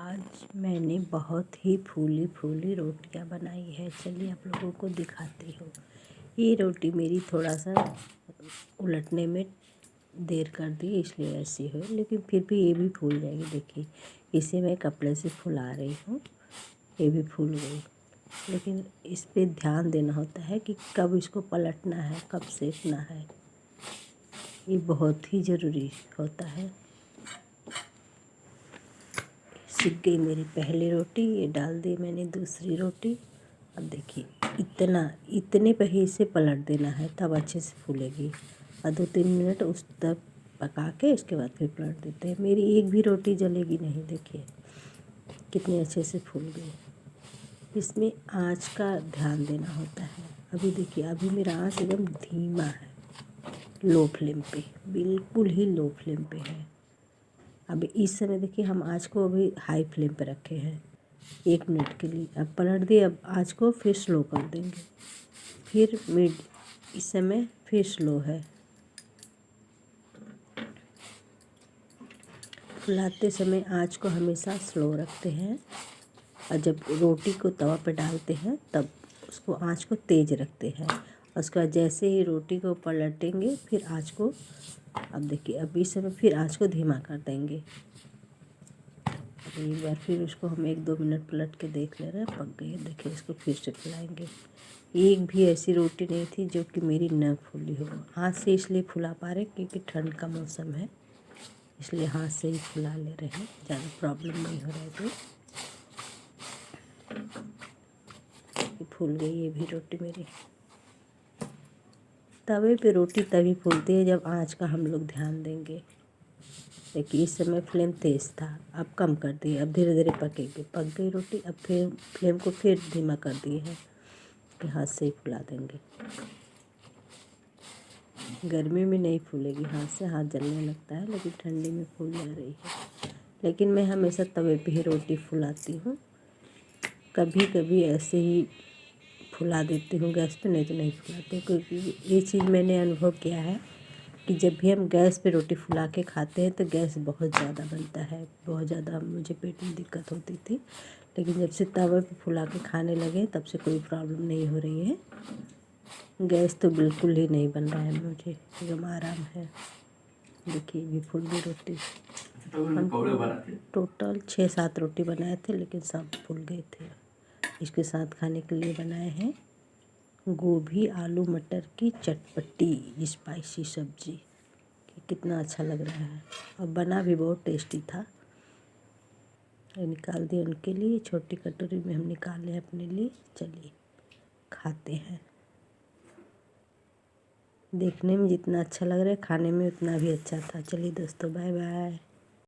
आज मैंने बहुत ही फूली फूली रोटियां बनाई है। चलिए आप लोगों को दिखाती हूँ। ये रोटी मेरी थोड़ा सा उलटने में देर कर दी इसलिए ऐसी है, लेकिन फिर भी ये भी फूल जाएगी। देखिए इसे मैं कपड़े से फुला रही हूँ, ये भी फूल गई। लेकिन इस पे ध्यान देना होता है कि कब इसको पलटना है, कब सेकना है, ये बहुत ही ज़रूरी होता है। सिक गई मेरी पहली रोटी, ये डाल दी मैंने दूसरी रोटी। अब देखिए इतने पे ही इसे पलट देना है, तब अच्छे से फूलेगी। और 2-3 मिनट उस तक पका के इसके बाद फिर पलट देते हैं। मेरी एक भी रोटी जलेगी नहीं। देखिए कितने अच्छे से फूल गई। इसमें आँच का ध्यान देना होता है। अभी देखिए अभी मेरा आँच एकदम धीमा है, लो फ्लेम पे, बिल्कुल ही लो फ्लेम पे है। अब इस समय देखिए हम आँच को अभी हाई फ्लेम पे रखे हैं 1 मिनट के लिए। अब पलट दिए, अब आँच को फिर स्लो कर देंगे, फिर मिड। इस समय फिर स्लो है। फुलाते समय आँच को हमेशा स्लो रखते हैं, और जब रोटी को तवा पे डालते हैं तब उसको आँच को तेज़ रखते हैं। उसके बाद जैसे ही रोटी को पलटेंगे फिर आँच को, अब देखिए अब इस समय फिर आँच को धीमा कर देंगे। एक बार फिर उसको हम 1-2 मिनट पलट के देख ले रहे हैं, पक गई। देखिए इसको फिर से फुलाएंगे। एक भी ऐसी रोटी नहीं थी जो कि मेरी न फूली हो। हाथ से इसलिए फुला पा रहे क्योंकि ठंड का मौसम है, इसलिए हाथ से ही फुला ले रहे हैं, ज़्यादा प्रॉब्लम नहीं हो रहा है। तो फूल गई ये भी रोटी मेरी। तवे पे रोटी तभी फूलती है जब आँच का हम लोग ध्यान देंगे। देखिए इस समय फ्लेम तेज़ था, अब कम कर दिए, अब धीरे धीरे पकेगी। पक गई रोटी, अब फिर फ्लेम को फिर धीमा कर दिए हैं कि हाथ से ही फुला देंगे। गर्मी में नहीं फूलेगी हाथ से, हाथ जलने लगता है, लेकिन ठंडी में फूल जा रही है। लेकिन मैं हमेशा तवे पे ही रोटी फुलाती हूँ। कभी कभी ऐसे ही फुला देती हूँ गैस पे, नहीं तो नहीं फुलाती, क्योंकि ये चीज़ मैंने अनुभव किया है कि जब भी हम गैस पे रोटी फुला के खाते हैं तो गैस बहुत ज़्यादा बनता है। बहुत ज़्यादा मुझे पेट में दिक्कत होती थी, लेकिन जब से तवे पे फुला के खाने लगे तब से कोई प्रॉब्लम नहीं हो रही है। गैस तो बिल्कुल ही नहीं बन रहा है, मुझे एकदम आराम है। देखिए ये फूल गई रोटी। हम टोटल 6-7 रोटी बनाए थे, लेकिन सब फूल गए थे। इसके साथ खाने के लिए बनाए हैं गोभी आलू मटर की चटपटी स्पाइसी सब्जी। कितना अच्छा लग रहा है, और बना भी बहुत टेस्टी था। ये निकाल दिए उनके लिए, छोटी कटोरी में हम निकाले अपने लिए। चलिए खाते हैं। देखने में जितना अच्छा लग रहा है, खाने में उतना भी अच्छा था। चलिए दोस्तों, बाय बाय।